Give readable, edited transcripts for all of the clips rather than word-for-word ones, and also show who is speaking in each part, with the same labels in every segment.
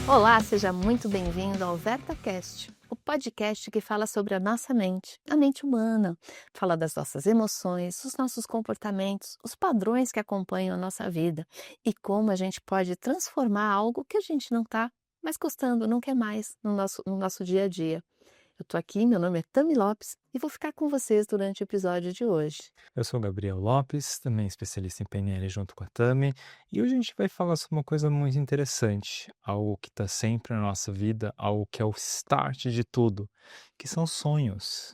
Speaker 1: Olá, seja muito bem-vindo ao VertaCast, o podcast que fala sobre a mente humana, fala das nossas emoções, os nossos comportamentos, os padrões que acompanham a nossa vida e como a gente pode transformar algo que a gente não está mais gostando, não quer mais no nosso dia a dia. Eu tô aqui, meu nome é Tami Lopes e vou ficar com vocês durante o episódio de hoje.
Speaker 2: Eu sou o Gabriel Lopes, também especialista em PNL junto com a Tami, e hoje a gente vai falar sobre uma coisa muito interessante, algo que está sempre na nossa vida, algo que é o start de tudo, que são sonhos.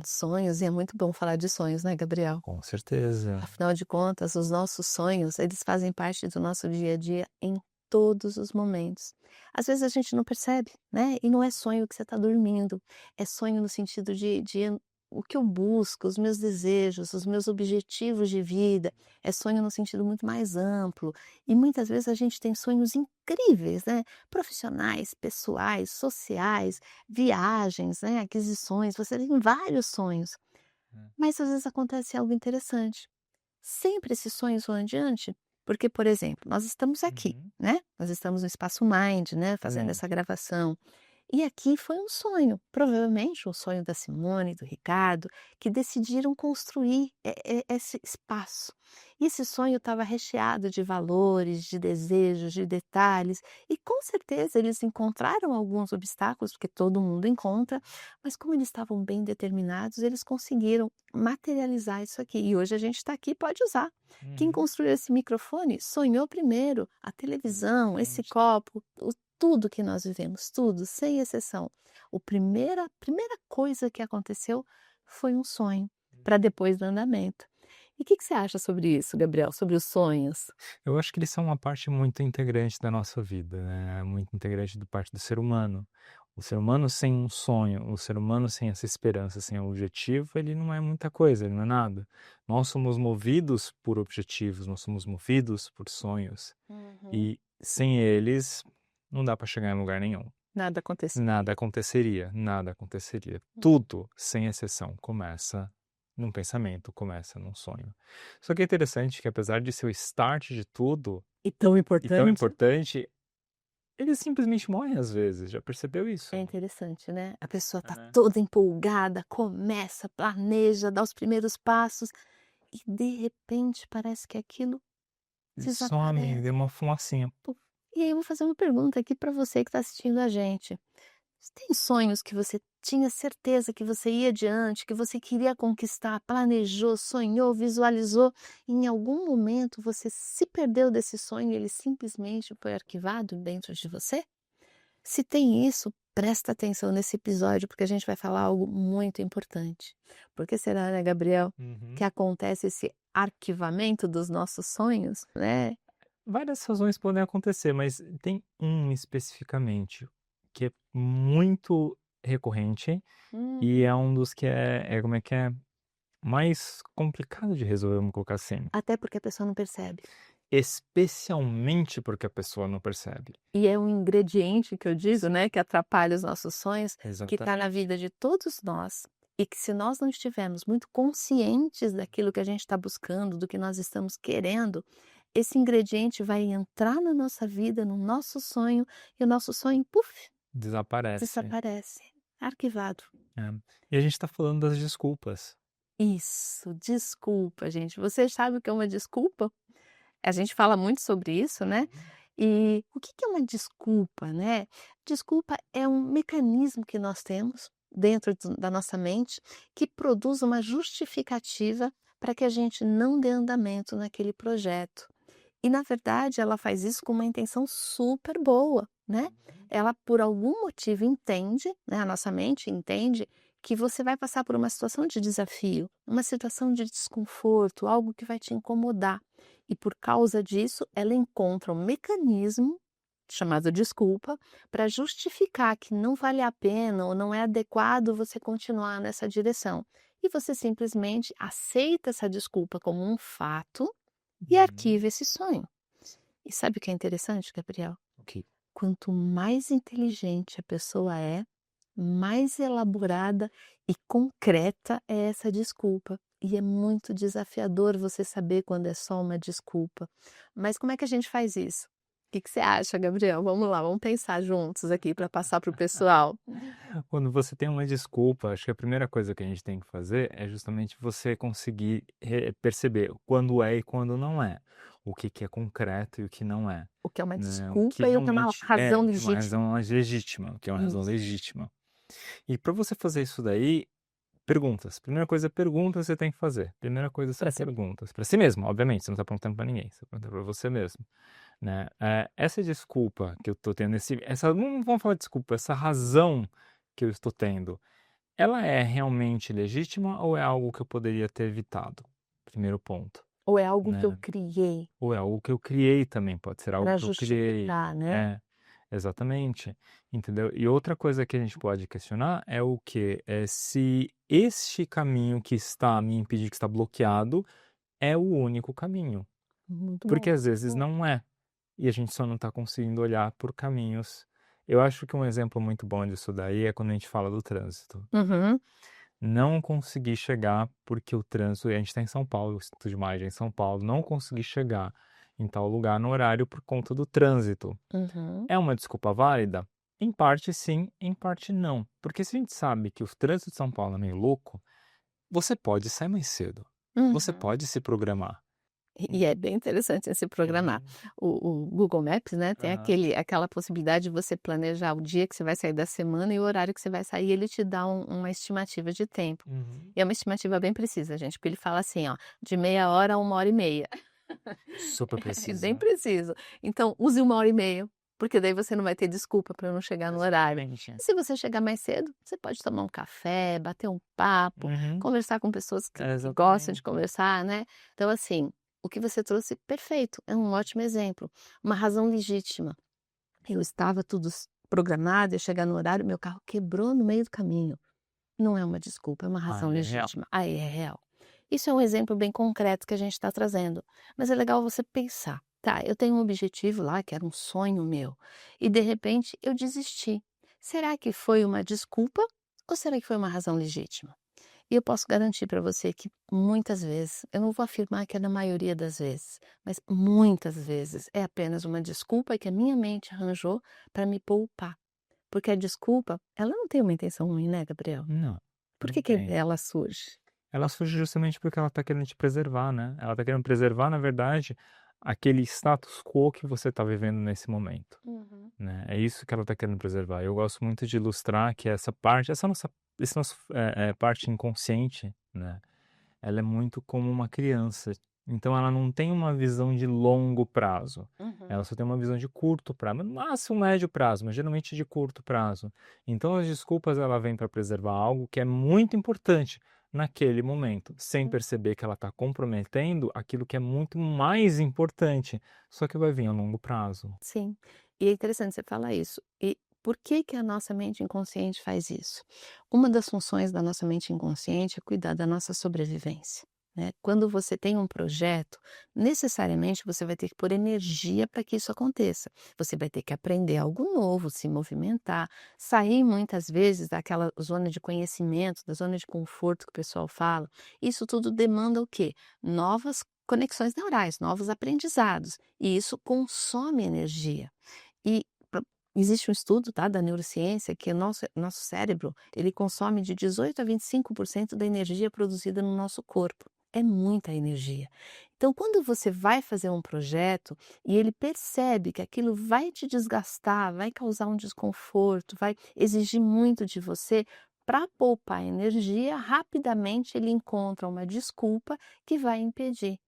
Speaker 1: Sonhos, e é muito bom falar de sonhos, né, Gabriel?
Speaker 2: Com certeza.
Speaker 1: Afinal de contas, os nossos sonhos, eles fazem parte do nosso dia a dia em todos os momentos. Às vezes a gente não percebe, né? E não é sonho que você está dormindo, é sonho no sentido de o que eu busco, os meus desejos, os meus objetivos de vida, é sonho no sentido muito mais amplo. E muitas vezes a gente tem sonhos incríveis, né? Profissionais, pessoais, sociais, viagens, né? Aquisições, você tem vários sonhos. Mas às vezes acontece algo interessante. Sempre esses sonhos vão adiante, porque, por exemplo, nós estamos aqui,
Speaker 2: Uhum.
Speaker 1: né, nós estamos no espaço Mind, né, fazendo essa
Speaker 2: Exatamente.
Speaker 1: gravação, e aqui foi um sonho, provavelmente um sonho da Simone, do Ricardo, que decidiram construir esse espaço. E esse sonho estava recheado de valores, de desejos, de detalhes, e com certeza eles encontraram alguns obstáculos, porque todo mundo encontra, mas como eles estavam bem determinados, eles conseguiram materializar isso aqui. E hoje a gente está aqui e pode usar. Quem
Speaker 2: Uhum.
Speaker 1: construiu esse microfone sonhou primeiro a televisão, esse
Speaker 2: Exatamente.
Speaker 1: copo, tudo que nós vivemos, tudo, sem exceção. A primeira coisa que aconteceu foi um sonho, para depois do andamento. E o que você acha sobre isso, Gabriel, sobre os sonhos?
Speaker 2: Eu acho que eles são uma parte muito integrante da nossa vida, né? Muito integrante do parte do ser humano. O ser humano sem um sonho, o ser humano sem essa esperança, sem um objetivo, ele não é muita coisa, ele não é nada. Nós somos movidos por objetivos, nós somos movidos por sonhos.
Speaker 1: Uhum.
Speaker 2: E sem eles, não dá para chegar em lugar nenhum.
Speaker 1: Nada aconteceu.
Speaker 2: Nada aconteceria, nada aconteceria.
Speaker 1: Hum.
Speaker 2: Tudo, sem exceção, começa num pensamento, começa num sonho. Só que é interessante que apesar de ser o start de tudo,
Speaker 1: E tão
Speaker 2: e tão
Speaker 1: importante?
Speaker 2: importante, ele simplesmente morre às vezes, já percebeu isso?
Speaker 1: É interessante, né? A pessoa está
Speaker 2: É.
Speaker 1: toda empolgada, começa, planeja, dá os primeiros passos e de repente parece que aquilo
Speaker 2: Ele some,
Speaker 1: desaparece.
Speaker 2: vê uma fumacinha.
Speaker 1: Puf. E aí eu vou fazer uma pergunta aqui para você que está assistindo a gente. Você tem sonhos que você tinha certeza que você ia adiante, que você queria conquistar, planejou, sonhou, visualizou, e em algum momento você se perdeu desse sonho e ele simplesmente foi arquivado dentro de você? Se tem isso, presta atenção nesse episódio, porque a gente vai falar algo muito importante. Por que será, né, Gabriel, que
Speaker 2: Uhum.
Speaker 1: acontece esse arquivamento dos nossos sonhos, né?
Speaker 2: Várias razões podem acontecer, mas tem um especificamente que é muito recorrente e
Speaker 1: Uhum.
Speaker 2: é um dos que como é que é? Mais complicado de resolver, vamos colocar assim.
Speaker 1: Até porque a pessoa não percebe.
Speaker 2: Especialmente porque a pessoa não percebe.
Speaker 1: E é um ingrediente que eu digo, né, que atrapalha os nossos sonhos, que está na
Speaker 2: Exatamente.
Speaker 1: vida de todos nós. E que se nós não estivermos muito conscientes daquilo que a gente está buscando, do que nós estamos querendo, esse ingrediente vai entrar na nossa vida, no nosso sonho, e o nosso sonho, puf,
Speaker 2: Desaparece.
Speaker 1: desaparece, arquivado.
Speaker 2: É. E a gente tá falando das desculpas.
Speaker 1: Isso, desculpa, gente. Você sabe o que é uma desculpa? A gente fala muito sobre isso, né? E o que que é uma desculpa, né? Desculpa é um mecanismo que nós temos dentro da nossa mente que produz uma justificativa para que a gente não dê andamento naquele projeto. E na verdade ela faz isso com uma intenção super boa, né? Ela por algum motivo entende, né, a nossa mente entende que você vai passar por uma situação de desafio, uma situação de desconforto, algo que vai te incomodar. E por causa disso, ela encontra um mecanismo chamado desculpa para justificar que não vale a pena ou não é adequado você continuar nessa direção. E você simplesmente aceita essa desculpa como um fato e
Speaker 2: Uhum.
Speaker 1: arquiva esse sonho. E sabe o que é interessante, Gabriel?
Speaker 2: Ok.
Speaker 1: Quanto mais inteligente a pessoa é, mais elaborada e concreta é essa desculpa. E é muito desafiador você saber quando é só uma desculpa. Mas como é que a gente faz isso? O que que você acha, Gabriel? Vamos lá, vamos pensar juntos aqui para passar para o pessoal.
Speaker 2: Quando você tem uma desculpa, acho que a primeira coisa que a gente tem que fazer é justamente você conseguir perceber quando é e quando não é. O que que é concreto e o que não é,
Speaker 1: O que é uma
Speaker 2: né? O que
Speaker 1: desculpa e o que é uma
Speaker 2: realmente é
Speaker 1: razão
Speaker 2: uma
Speaker 1: legítima.
Speaker 2: razão mais legítima, o que é uma razão
Speaker 1: Isso.
Speaker 2: legítima. E para você fazer isso daí, perguntas. Primeira coisa, perguntas você tem que fazer. Primeira coisa são
Speaker 1: Para ser
Speaker 2: perguntas. Para si mesmo, obviamente, você não está perguntando para ninguém, você está perguntando para você mesmo, né? Essa desculpa que eu tô tendo, não vamos falar de desculpa, essa razão que eu estou tendo, ela é realmente legítima ou é algo que eu poderia ter evitado? Primeiro ponto,
Speaker 1: ou é algo que eu
Speaker 2: né?
Speaker 1: criei
Speaker 2: Ou é algo que eu criei também, pode ser algo
Speaker 1: para
Speaker 2: que eu criei.
Speaker 1: justificar, né?
Speaker 2: É, exatamente, entendeu? E outra coisa que a gente pode questionar é o quê? É se este caminho que está me impedindo, que está bloqueado, é o único caminho.
Speaker 1: Muito
Speaker 2: Porque
Speaker 1: bom.
Speaker 2: às vezes não é, e a gente só não está conseguindo olhar por caminhos. Eu acho que um exemplo muito bom disso daí é quando a gente fala do trânsito.
Speaker 1: Uhum,
Speaker 2: Não consegui chegar porque o trânsito, e a gente está em São Paulo, o Instituto de Imagem em São Paulo, não consegui chegar em tal lugar no horário por conta do trânsito.
Speaker 1: uhum,
Speaker 2: É uma desculpa válida? Em parte sim, em parte não. Porque se a gente sabe que o trânsito de São Paulo é meio louco, você pode sair mais cedo. Você
Speaker 1: uhum.
Speaker 2: pode se programar.
Speaker 1: E é bem interessante esse programar.
Speaker 2: Uhum.
Speaker 1: O Google Maps, né, tem
Speaker 2: Aham.
Speaker 1: aquela possibilidade de você planejar o dia que você vai sair da semana e o horário que você vai sair, ele te dá uma estimativa de tempo.
Speaker 2: Uhum.
Speaker 1: E é uma estimativa bem precisa, gente, porque ele fala assim, ó, de meia hora a 1 hora e meia.
Speaker 2: Super
Speaker 1: É bem
Speaker 2: preciso.
Speaker 1: preciso. Então use 1 hora e meia, porque daí você não vai ter desculpa para não chegar no horário.
Speaker 2: Exatamente.
Speaker 1: E se você chegar mais cedo, você pode tomar um café, bater um papo,
Speaker 2: Uhum.
Speaker 1: conversar com pessoas que gostam de
Speaker 2: Exatamente.
Speaker 1: conversar, né. Então assim, o que você trouxe, perfeito, é um ótimo exemplo, uma razão legítima. Eu estava tudo programado, ia chegar no horário, meu carro quebrou no meio do caminho. Não é uma desculpa, é uma razão
Speaker 2: Ai, é real.
Speaker 1: legítima. Aí é real. Isso é um exemplo bem concreto que a gente está trazendo, mas é legal você pensar, tá, eu tenho um objetivo lá que era um sonho meu, e de repente eu desisti. Será que foi uma desculpa ou será que foi uma razão legítima? E eu posso garantir para você que muitas vezes, eu não vou afirmar que é na maioria das vezes, mas muitas vezes é apenas uma desculpa que a minha mente arranjou para me poupar. Porque a desculpa, ela não tem uma intenção ruim, né, Gabriel?
Speaker 2: Não,
Speaker 1: Por
Speaker 2: não
Speaker 1: que que
Speaker 2: tem.
Speaker 1: ela surge?
Speaker 2: Ela surge justamente porque ela tá querendo te preservar, né. Ela tá querendo preservar, na verdade, aquele status quo que você tá vivendo nesse momento,
Speaker 1: Uhum.
Speaker 2: né. É isso que ela tá querendo preservar. Eu gosto muito de ilustrar que essa parte, essa nossa esse nosso, parte inconsciente, né, ela é muito como uma criança. Então ela não tem uma visão de longo prazo, ela
Speaker 1: Uhum.
Speaker 2: só tem uma visão de curto prazo, no máximo médio prazo, mas geralmente de curto prazo. Então as desculpas ela vem para preservar algo que é muito importante naquele momento, sem
Speaker 1: Hum,
Speaker 2: perceber que ela está comprometendo aquilo que é muito mais importante, só que vai vir a longo prazo.
Speaker 1: sim. E é interessante você falar isso. E por que que a nossa mente inconsciente faz isso? Uma das funções da nossa mente inconsciente é cuidar da nossa sobrevivência, né. Quando você tem um projeto, necessariamente você vai ter que pôr energia para que isso aconteça. Você vai ter que aprender algo novo, se movimentar, sair muitas vezes daquela zona de conhecimento, da zona de conforto que o pessoal fala. Isso tudo demanda o quê? Novas conexões neurais, novos aprendizados, e isso consome energia. E existe um estudo, tá, da neurociência que o nosso cérebro, ele consome de 18 a 25% da energia produzida no nosso corpo. É muita energia. Então, quando você vai fazer um projeto e ele percebe que aquilo vai te desgastar, vai causar um desconforto, vai exigir muito de você, para poupar energia, rapidamente ele encontra uma desculpa que vai impedir.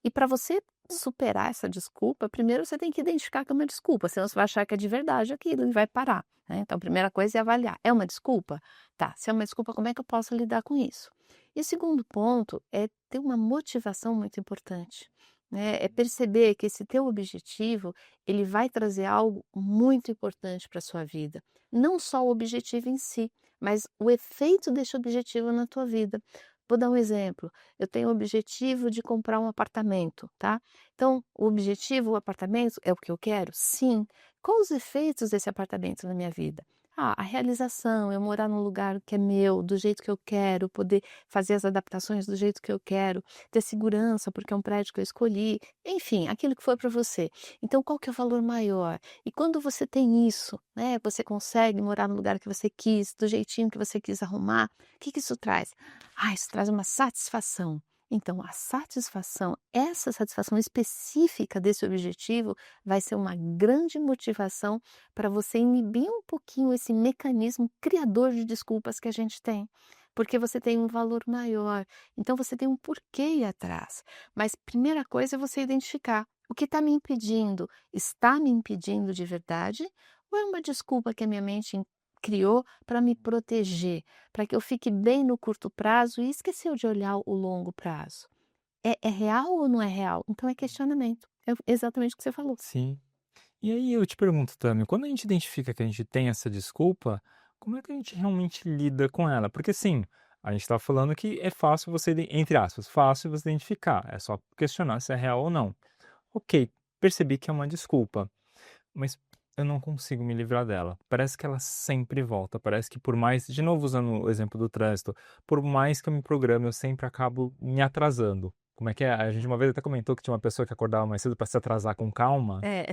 Speaker 1: E para você superar essa desculpa, primeiro você tem que identificar que é uma desculpa, senão você vai achar que é de verdade aquilo e vai parar, né. Então a primeira coisa é avaliar, é uma desculpa? Tá, se é uma desculpa, como é que eu posso lidar com isso? E o segundo ponto é ter uma motivação muito importante, né, é perceber que esse teu objetivo, ele vai trazer algo muito importante para sua vida. Não só o objetivo em si, mas o efeito desse objetivo na tua vida. Vou dar um exemplo, eu tenho o objetivo de comprar um apartamento, tá. Então, o objetivo, o apartamento, é o que eu quero? Sim. Quais os efeitos desse apartamento na minha vida? Ah, a realização, eu morar num lugar que é meu, do jeito que eu quero, poder fazer as adaptações do jeito que eu quero, ter segurança, porque é um prédio que eu escolhi, enfim, aquilo que for para você. Então, qual que é o valor maior? E quando você tem isso, né, você consegue morar no lugar que você quis, do jeitinho que você quis arrumar, o que que isso traz? Ah, isso traz uma satisfação. Então, a satisfação, essa satisfação específica desse objetivo, vai ser uma grande motivação para você inibir um pouquinho esse mecanismo criador de desculpas que a gente tem. Porque você tem um valor maior, então você tem um porquê ir atrás. Mas primeira coisa é você identificar o que está me impedindo de verdade, ou é uma desculpa que a minha mente criou para me proteger, para que eu fique bem no curto prazo e esqueceu de olhar o longo prazo. É real ou não é real? Então é questionamento. É exatamente o que você falou.
Speaker 2: Sim. E aí eu te pergunto também, quando a gente identifica que a gente tem essa desculpa, como é que a gente realmente lida com ela? Porque sim, a gente está falando que é fácil você, entre aspas, fácil você identificar, é só questionar se é real ou não. Ok, percebi que é uma desculpa, mas eu não consigo me livrar dela. Parece que ela sempre volta, parece que por mais, de novo usando o exemplo do trânsito, por mais que eu me programe, eu sempre acabo me atrasando. Como é que é? A gente uma vez até comentou que tinha uma pessoa que acordava mais cedo para se atrasar com calma.
Speaker 1: É,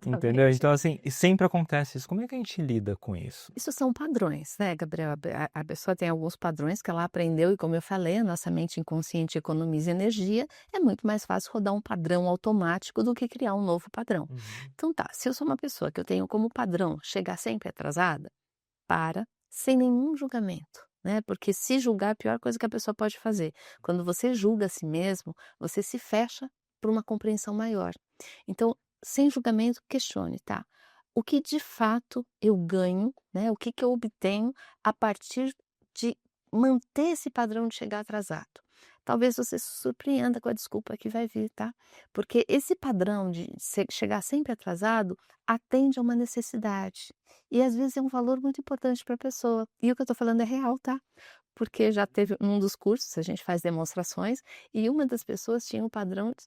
Speaker 2: Entendeu?
Speaker 1: exatamente.
Speaker 2: Então, assim, e sempre acontece isso. Como é que a gente lida com isso?
Speaker 1: Isso são padrões, né, Gabriel? A pessoa tem alguns padrões que ela aprendeu e, como eu falei, a nossa mente inconsciente economiza energia. É muito mais fácil rodar um padrão automático do que criar um novo padrão.
Speaker 2: Uhum.
Speaker 1: Então tá, se eu sou uma pessoa que eu tenho como padrão chegar sempre atrasada, para, sem nenhum julgamento, né, porque se julgar é a pior coisa que a pessoa pode fazer. Quando você julga a si mesmo, você se fecha para uma compreensão maior. Então, sem julgamento, questione, tá? O que de fato eu ganho, né, o que que eu obtenho a partir de manter esse padrão de chegar atrasado? Talvez você se surpreenda com a desculpa que vai vir, tá? Porque esse padrão de chegar sempre atrasado atende a uma necessidade. E às vezes é um valor muito importante para a pessoa. E o que eu estou falando é real, tá? Porque já teve num dos cursos, a gente faz demonstrações, e uma das pessoas tinha um padrão de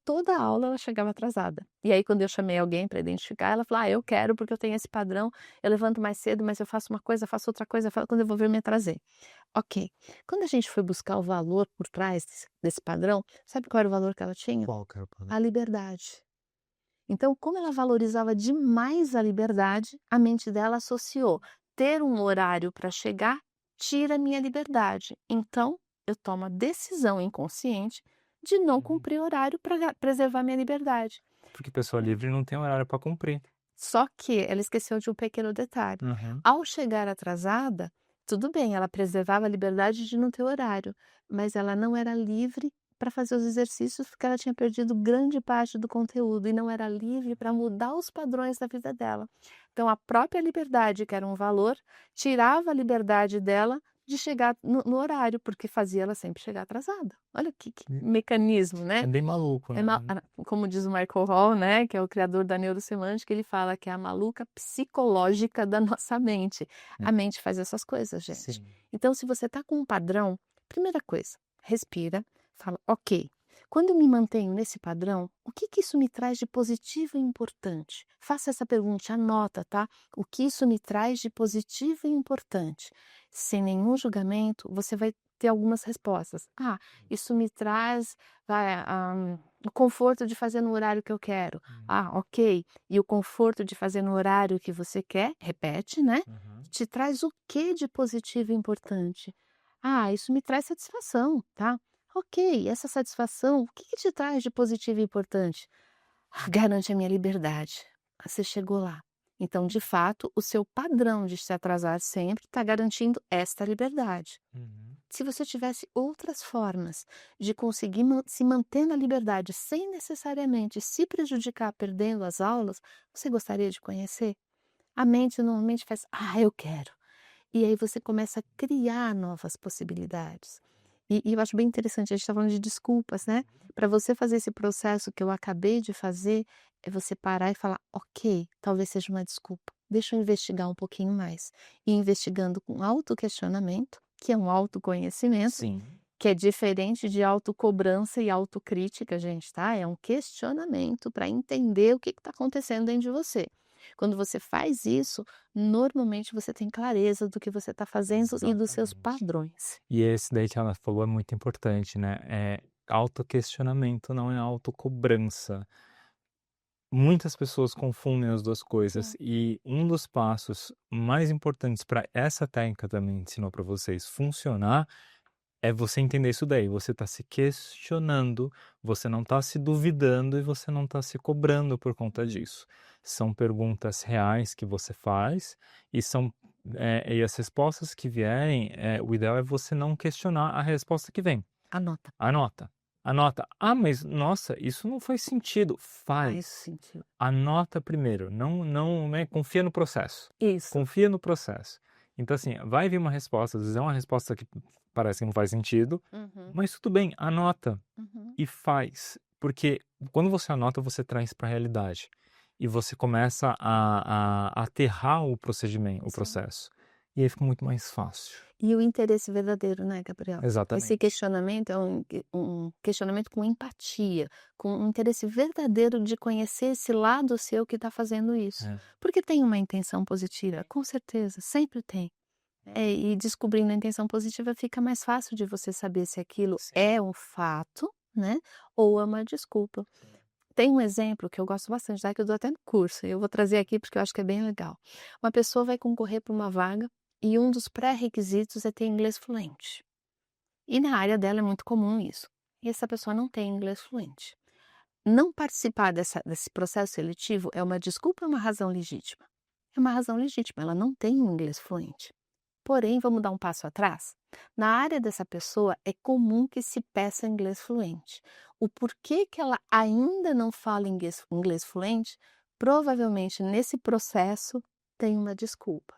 Speaker 1: toda a aula ela chegava atrasada. E aí quando eu chamei alguém para identificar, ela falou: "Ah, eu quero porque eu tenho esse padrão, eu levanto mais cedo, mas eu faço uma coisa, faço outra coisa, quando eu vou ver eu me atrasei". Ok. Quando a gente foi buscar o valor por trás desse padrão, sabe qual era o valor que ela tinha?
Speaker 2: Qual que era o padrão?
Speaker 1: A liberdade. Então, como ela valorizava demais a liberdade, a mente dela associou: ter um horário para chegar tira a minha liberdade. Então, eu tomo a decisão inconsciente de não
Speaker 2: Uhum.
Speaker 1: cumprir o horário para preservar minha liberdade.
Speaker 2: Porque pessoa livre não tem horário para cumprir.
Speaker 1: Só que ela esqueceu de um pequeno detalhe.
Speaker 2: Uhum.
Speaker 1: Ao chegar atrasada, tudo bem, ela preservava a liberdade de não ter horário, mas ela não era livre para fazer os exercícios, porque ela tinha perdido grande parte do conteúdo e não era livre para mudar os padrões da vida dela. Então, a própria liberdade, que era um valor, tirava a liberdade dela de chegar no horário, porque fazia ela sempre chegar atrasada. Olha que
Speaker 2: E
Speaker 1: mecanismo,
Speaker 2: é
Speaker 1: né?
Speaker 2: bem maluco,
Speaker 1: É
Speaker 2: né?
Speaker 1: como diz o Michael Hall, né, que é o criador da neurosemântica, ele fala que é a maluca psicológica da nossa mente.
Speaker 2: Hum,
Speaker 1: A mente faz essas coisas, gente.
Speaker 2: sim.
Speaker 1: Então, se você está com um padrão, primeira coisa, respira, fala: "Ok, quando eu me mantenho nesse padrão, o que que isso me traz de positivo e importante?". Faça essa pergunta, anota, tá? O que isso me traz de positivo e importante? Sem nenhum julgamento, você vai ter algumas respostas. "Ah, isso me traz, vai, o conforto de fazer no horário que eu quero".
Speaker 2: Hum,
Speaker 1: Ah, ok. E o conforto de fazer no horário que você quer, repete, né,
Speaker 2: uhum.
Speaker 1: te traz o que de positivo e importante? Ah, isso me traz satisfação, tá. Ok, essa satisfação, o que que te traz de positivo e importante? Ah, garante a minha liberdade. Ah, você chegou lá. Então, de fato, o seu padrão de se atrasar sempre está garantindo esta liberdade.
Speaker 2: Uhum.
Speaker 1: Se você tivesse outras formas de conseguir se manter na liberdade sem necessariamente se prejudicar perdendo as aulas, você gostaria de conhecer? A mente normalmente faz: "Ah, eu quero". E aí você começa a criar novas possibilidades. E eu acho bem interessante, a gente está falando de desculpas, né. Para você fazer esse processo que eu acabei de fazer, é você parar e falar: "Ok, talvez seja uma desculpa, deixa eu investigar um pouquinho mais". E investigando com autoquestionamento, que é um autoconhecimento,
Speaker 2: Sim.
Speaker 1: Que é diferente de autocobrança e autocrítica, gente, tá? É um questionamento para entender o que está acontecendo dentro de você. Quando você faz isso, normalmente você tem clareza do que você está fazendo e dos seus
Speaker 2: Exatamente.
Speaker 1: padrões.
Speaker 2: E esse daí que ela falou é muito importante, né, autoquestionamento, não é autocobrança. Muitas pessoas confundem as 2 coisas,
Speaker 1: Hum.
Speaker 2: e um dos passos mais importantes para essa técnica também ensinou para vocês funcionar, é você entender isso daí, você está se questionando, você não está se duvidando e você não está se cobrando por conta disso. São perguntas reais que você faz e e as respostas que vierem, o ideal é você não questionar a resposta que vem.
Speaker 1: Anota.
Speaker 2: Anota, anota. "Ah, mas nossa, isso não faz sentido".
Speaker 1: Faz
Speaker 2: Faz.
Speaker 1: sentido.
Speaker 2: Anota primeiro, não, né, confia no processo,
Speaker 1: Isso.
Speaker 2: confia no processo. Então, assim, vai vir uma resposta, às vezes é uma resposta que parece que não faz sentido,
Speaker 1: Uhum,
Speaker 2: mas tudo bem, anota
Speaker 1: uhum.
Speaker 2: e faz, porque quando você anota, você traz para a realidade e você começa a aterrar o
Speaker 1: Sim.
Speaker 2: processo, e aí fica muito mais fácil.
Speaker 1: E o interesse verdadeiro, né, Gabriel? Esse
Speaker 2: Exatamente.
Speaker 1: questionamento é um questionamento com empatia, com um interesse verdadeiro de conhecer esse lado seu que está fazendo isso.
Speaker 2: É.
Speaker 1: Porque tem uma intenção positiva, com certeza, sempre tem. E descobrindo a intenção positiva fica mais fácil de você saber se aquilo
Speaker 2: Sim,
Speaker 1: é um fato, né, ou é uma desculpa.
Speaker 2: sim.
Speaker 1: Tem um exemplo que eu gosto bastante, tá, que eu dou até no curso, e eu vou trazer aqui porque eu acho que é bem legal. Uma pessoa vai concorrer para uma vaga e um dos pré-requisitos é ter inglês fluente. E na área dela é muito comum isso. E essa pessoa não tem inglês fluente. Não participar desse processo seletivo é uma desculpa ou uma razão legítima? É uma razão legítima, ela não tem um inglês fluente. Porém, vamos dar um passo atrás? Na área dessa pessoa, é comum que se peça inglês fluente. O porquê que ela ainda não fala inglês fluente, provavelmente nesse processo tem uma desculpa.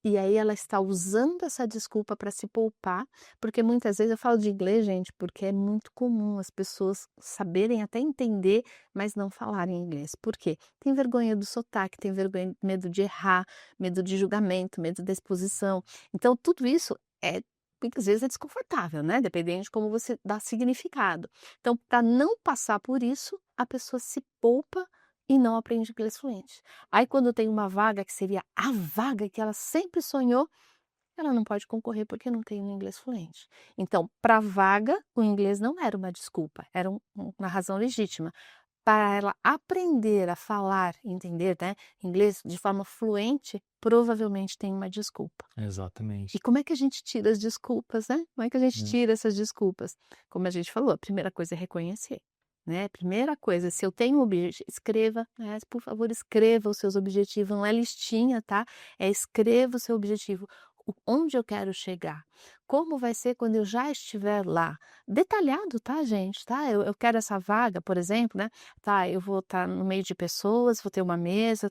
Speaker 1: E aí ela está usando essa desculpa para se poupar, porque muitas vezes eu falo de inglês, gente, porque é muito comum as pessoas saberem até entender, mas não falarem inglês. Por quê? Tem vergonha do sotaque, tem vergonha, medo de errar, medo de julgamento, medo da exposição. Então, tudo isso é muitas vezes é desconfortável, né? Dependendo de como você dá significado. Então, para não passar por isso, a pessoa se poupa e não aprende inglês fluente. Aí, quando tem uma vaga que seria a vaga que ela sempre sonhou, ela não pode concorrer porque não tem um inglês fluente. Então, para a vaga, o inglês não era uma desculpa, era uma razão legítima. Para ela aprender a falar e entender, né, inglês de forma fluente, provavelmente tem uma desculpa. E
Speaker 2: Exatamente.
Speaker 1: como é que a gente tira as desculpas, né? Como é que a gente
Speaker 2: Hum.
Speaker 1: tira essas desculpas? Como a gente falou, a primeira coisa é reconhecer, né? Primeira coisa, se eu tenho um objetivo, escreva, né? Por favor, escreva os seus objetivos, não é listinha, tá? É escreva o seu objetivo. Onde eu quero chegar? Como vai ser quando eu já estiver lá? Detalhado, tá, gente? Tá? Eu quero essa vaga, por exemplo, né? Tá, eu vou estar no meio de pessoas, vou ter uma mesa,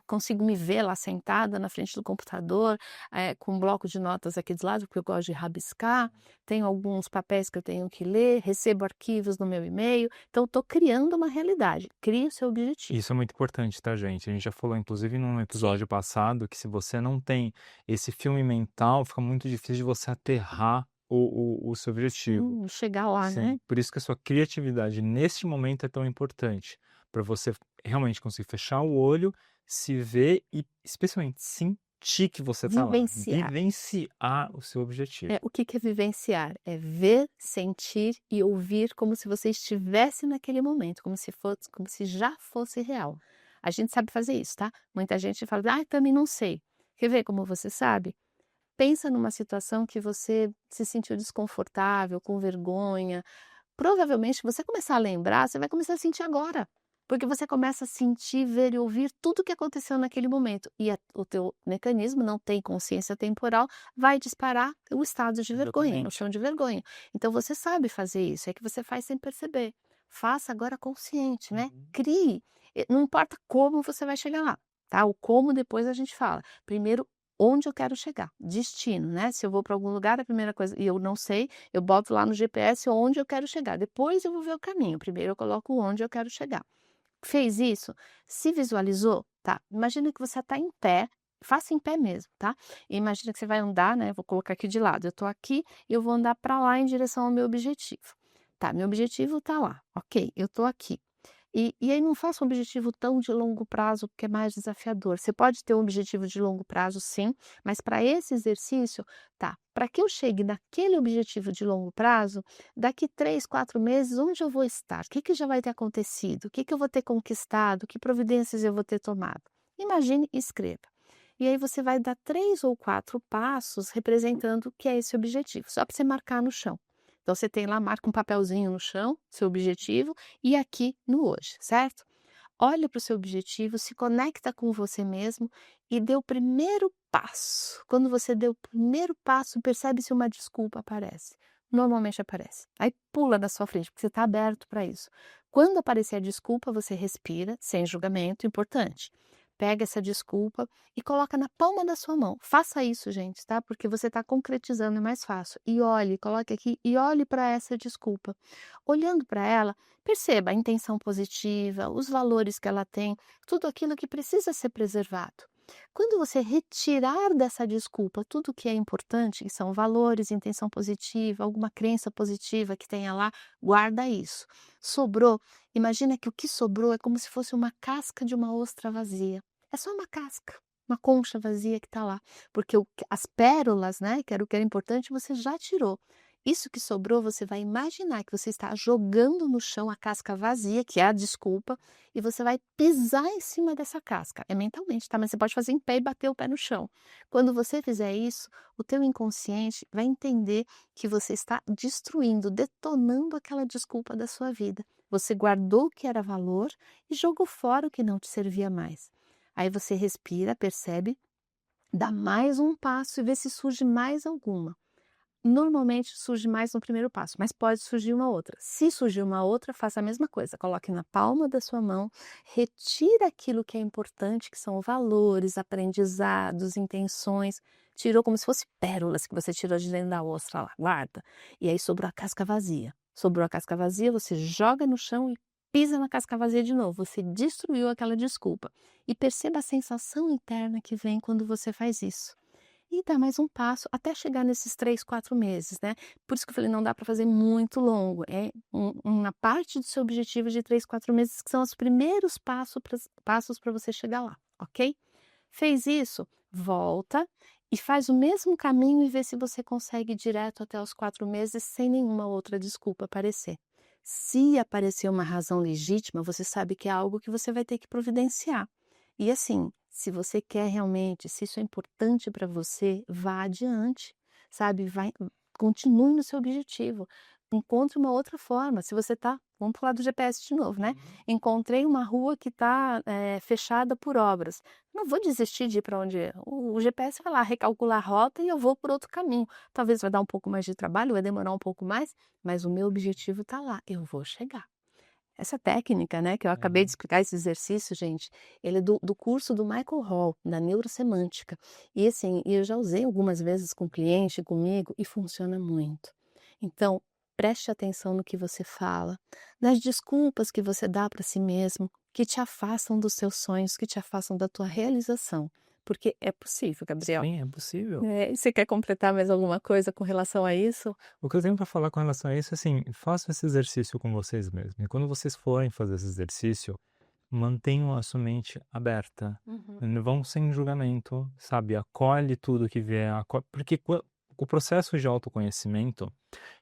Speaker 1: consigo me ver lá sentada na frente do computador, com um bloco de notas aqui do lado, porque eu gosto de rabiscar, tenho alguns papéis que eu tenho que ler, recebo arquivos no meu e-mail, então estou criando uma realidade, crie o seu objetivo.
Speaker 2: Isso é muito importante, tá, gente? A gente já falou, inclusive, num
Speaker 1: Sim.
Speaker 2: episódio passado, que se você não tem esse filme mental, fica muito difícil de você aterrar o seu objetivo.
Speaker 1: Chegar lá,
Speaker 2: Sim,
Speaker 1: né?
Speaker 2: por isso que a sua criatividade neste momento é tão importante, para você realmente conseguir fechar o olho, se ver e, especialmente, sentir que você tá lá,
Speaker 1: Vivenciar.
Speaker 2: vivenciar o seu objetivo.
Speaker 1: O que que é vivenciar? É ver, sentir e ouvir como se você estivesse naquele momento, como se já fosse real. A gente sabe fazer isso, tá? Muita gente fala: "Ah, também não sei". Quer ver como você sabe? Pensa numa situação que você se sentiu desconfortável, com vergonha. Provavelmente, se você começar a lembrar, você vai começar a sentir agora, porque você começa a sentir, ver e ouvir tudo o que aconteceu naquele momento e o teu mecanismo não tem consciência temporal, vai disparar o estado de vergonha, a
Speaker 2: Exatamente.
Speaker 1: noção de vergonha. Então você sabe fazer isso, é que você faz sem perceber. Faça agora consciente, né?
Speaker 2: Uhum.
Speaker 1: Crie. Não importa como você vai chegar lá, tá? O como depois a gente fala. Primeiro, onde eu quero chegar, destino, né? Se eu vou para algum lugar, a primeira coisa, e eu não sei, eu boto lá no GPS onde eu quero chegar, depois eu vou ver o caminho, primeiro eu coloco onde eu quero chegar. Fez isso? Se visualizou? Tá, imagina que você está em pé, faça em pé mesmo, tá? E imagina que você vai andar, né, vou colocar aqui de lado, eu tô aqui e eu vou andar para lá em direção ao meu objetivo. Tá, meu objetivo tá lá, ok, eu tô aqui. E aí não faça um objetivo tão de longo prazo, porque é mais desafiador. Você pode ter um objetivo de longo prazo, sim, mas para esse exercício, tá, para que eu chegue naquele objetivo de longo prazo, daqui 3, 4 meses, onde eu vou estar? O que que já vai ter acontecido? O que que eu vou ter conquistado? Que providências eu vou ter tomado? Imagine e escreva. E aí você vai dar 3 ou 4 passos representando o que é esse objetivo, só para você marcar no chão. Então você tem lá, marca um papelzinho no chão, seu objetivo, e aqui no hoje, certo? Olha para o seu objetivo, se conecta com você mesmo e dê o primeiro passo. Quando você deu o primeiro passo, percebe se uma desculpa aparece. Normalmente aparece. Aí pula na sua frente, porque você está aberto para isso. Quando aparecer a desculpa, você respira, sem julgamento, importante. Pega essa desculpa e coloca na palma da sua mão. Faça isso, gente, tá? Porque você está concretizando, é mais fácil. E olhe, coloque aqui e olhe para essa desculpa. Olhando para ela, perceba a intenção positiva, os valores que ela tem, tudo aquilo que precisa ser preservado. Quando você retirar dessa desculpa tudo que é importante, que são valores, intenção positiva, alguma crença positiva que tenha lá, guarda isso. Sobrou, imagina que o que sobrou é como se fosse uma casca de uma ostra vazia. É só uma casca, uma concha vazia que está lá, porque as pérolas, né, que era o que era importante, você já tirou. Isso que sobrou, você vai imaginar que você está jogando no chão a casca vazia, que é a desculpa, e você vai pisar em cima dessa casca. É mentalmente, tá? Mas você pode fazer em pé e bater o pé no chão. Quando você fizer isso, o teu inconsciente vai entender que você está destruindo, detonando aquela desculpa da sua vida. Você guardou o que era valor e jogou fora o que não te servia mais. Aí você respira, percebe, dá mais um passo e vê se surge mais alguma. Normalmente surge mais no primeiro passo, mas pode surgir uma outra. Se surgir uma outra, faça a mesma coisa. Coloque na palma da sua mão, retira aquilo que é importante, que são valores, aprendizados, intenções. Tirou como se fosse pérolas que você tirou de dentro da ostra lá, guarda. E aí sobrou a casca vazia. Sobrou a casca vazia, você joga no chão e pisa na casca vazia de novo. Você destruiu aquela desculpa. E perceba a sensação interna que vem quando você faz isso. E dá mais um passo até chegar nesses 3, 4 meses, né. Por isso que eu falei, não dá para fazer muito longo, é uma parte do seu objetivo de 3, 4 meses, que são os primeiros passos para você chegar lá, ok? Fez isso, volta e faz o mesmo caminho e vê se você consegue ir direto até os 4 meses sem nenhuma outra desculpa aparecer. Se aparecer uma razão legítima, você sabe que é algo que você vai ter que providenciar. E assim, se você quer realmente, se isso é importante para você, vá adiante, sabe? Vai, continue no seu objetivo. Encontre uma outra forma. Se você tá, vamos falar do GPS de novo, né?
Speaker 2: Uhum.
Speaker 1: Encontrei uma rua que está fechada por obras. Não vou desistir de ir para onde o GPS vai lá recalcular a rota e eu vou por outro caminho. Talvez vai dar um pouco mais de trabalho, vai demorar um pouco mais, mas o meu objetivo está lá. Eu vou chegar. Essa técnica, né, que eu acabei de
Speaker 2: Uhum.
Speaker 1: explicar, esse exercício, gente, ele é do curso do Michael Hall, da neurosemântica. E assim, eu já usei algumas vezes com cliente, comigo, e funciona muito. Então, preste atenção no que você fala, nas desculpas que você dá para si mesmo, que te afastam dos seus sonhos, que te afastam da tua realização. Porque é possível, Gabriel.
Speaker 2: Sim, é possível.
Speaker 1: E você quer completar mais alguma coisa com relação a isso?
Speaker 2: O que eu tenho para falar com relação a isso, assim, façam esse exercício com vocês mesmos. E quando vocês forem fazer esse exercício, mantenham a sua mente aberta.
Speaker 1: Uhum.
Speaker 2: Não vão sem julgamento, sabe? Acolhe tudo que vier, porque o processo de autoconhecimento,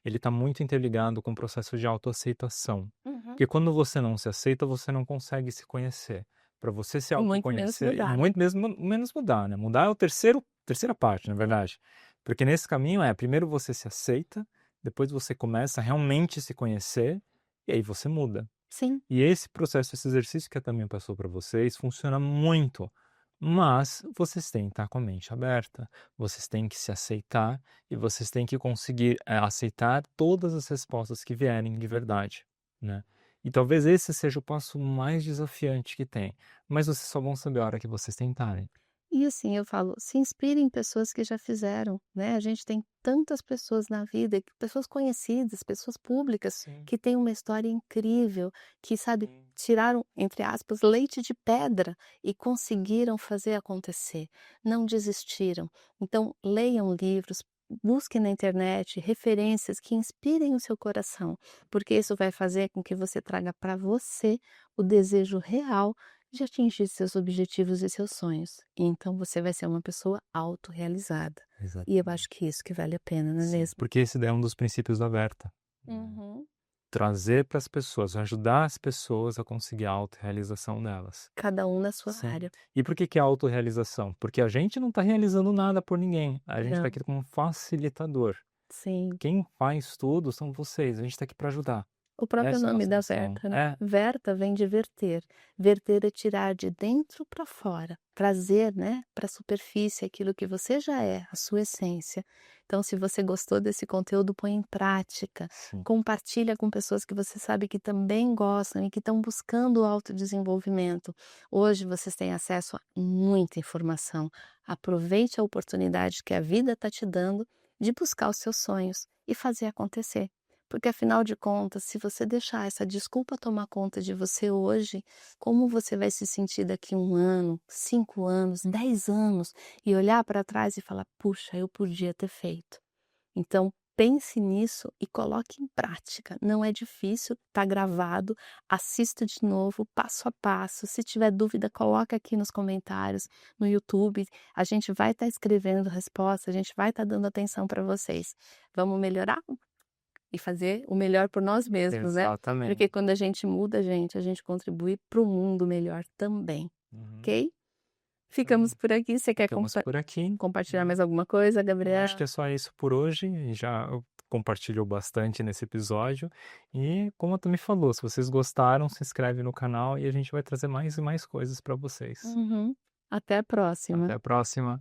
Speaker 2: ele está muito interligado com o processo de autoaceitação.
Speaker 1: Uhum.
Speaker 2: Porque quando você não se aceita, você não consegue se conhecer. Para você se
Speaker 1: E muito menos
Speaker 2: autoconhecer, e
Speaker 1: mudar, né?
Speaker 2: muito mesmo menos mudar, né? Mudar é o terceira parte, na verdade. Porque nesse caminho primeiro você se aceita, depois você começa a realmente se conhecer, e aí você muda.
Speaker 1: Sim.
Speaker 2: E esse processo, esse exercício que a também passou para vocês, funciona muito. Mas vocês têm que estar com a mente aberta, vocês têm que se aceitar e vocês têm que conseguir aceitar todas as respostas que vierem de verdade, né? E talvez esse seja o passo mais desafiante que tem, mas vocês só vão saber a hora que vocês tentarem.
Speaker 1: E assim, eu falo, se inspire em pessoas que já fizeram, né, a gente tem tantas pessoas na vida, pessoas conhecidas, pessoas públicas,
Speaker 2: Sim,
Speaker 1: que têm uma história incrível, que, sabe,
Speaker 2: sim,
Speaker 1: tiraram, entre aspas, leite de pedra e conseguiram fazer acontecer, não desistiram. Então, leiam livros, busquem na internet referências que inspirem o seu coração, porque isso vai fazer com que você traga para você o desejo real de atingir seus objetivos e seus sonhos. E então você vai ser uma pessoa autorrealizada. E eu acho
Speaker 2: exatamente.
Speaker 1: que é isso que vale a pena, não é
Speaker 2: Sim,
Speaker 1: mesmo?
Speaker 2: porque esse daí é um dos princípios da Verta, né.
Speaker 1: Uhum.
Speaker 2: Trazer para as pessoas, ajudar as pessoas a conseguir a autorrealização delas.
Speaker 1: Cada um na sua
Speaker 2: Sim.
Speaker 1: área.
Speaker 2: E por que que é autorrealização? Porque a gente não está realizando nada por ninguém, a gente está
Speaker 1: Não,
Speaker 2: aqui como facilitador.
Speaker 1: sim.
Speaker 2: Quem faz tudo são vocês, a gente está aqui para ajudar.
Speaker 1: O próprio
Speaker 2: Essa é a
Speaker 1: nome
Speaker 2: nossa
Speaker 1: da
Speaker 2: missão.
Speaker 1: Verta, né?
Speaker 2: É,
Speaker 1: Verta vem de verter. Verter é tirar de dentro para fora, trazer, né, para a superfície aquilo que você já é, a sua essência. Então, se você gostou desse conteúdo, põe em prática.
Speaker 2: sim.
Speaker 1: Compartilha com pessoas que você sabe que também gostam e que estão buscando o autodesenvolvimento. Hoje vocês têm acesso a muita informação. Aproveite a oportunidade que a vida está te dando de buscar os seus sonhos e fazer acontecer. Porque afinal de contas, se você deixar essa desculpa tomar conta de você hoje, como você vai se sentir daqui 1 ano, 5 anos, 10 anos, e olhar para trás e falar: "Puxa, eu podia ter feito". Então, pense nisso e coloque em prática. Não é difícil, está gravado, assista de novo, passo a passo. Se tiver dúvida, coloca aqui nos comentários, no YouTube. A gente vai estar escrevendo resposta, a gente vai estar dando atenção para vocês. Vamos melhorar? E fazer o melhor por nós mesmos, né, porque
Speaker 2: Exatamente.
Speaker 1: quando a gente muda, gente, a gente contribui para o mundo melhor também,
Speaker 2: Uhum.
Speaker 1: ok? Ficamos
Speaker 2: Então,
Speaker 1: por aqui, você quer
Speaker 2: ficamos por aqui,
Speaker 1: compartilhar
Speaker 2: né.
Speaker 1: mais alguma coisa,
Speaker 2: Eu acho
Speaker 1: Gabriel?
Speaker 2: que é só isso por hoje, e já compartilhou bastante nesse episódio. E como tu me falou, se vocês gostaram, se inscreve no canal e a gente vai trazer mais e mais coisas para vocês.
Speaker 1: Uhum. Até a próxima.
Speaker 2: Até a próxima.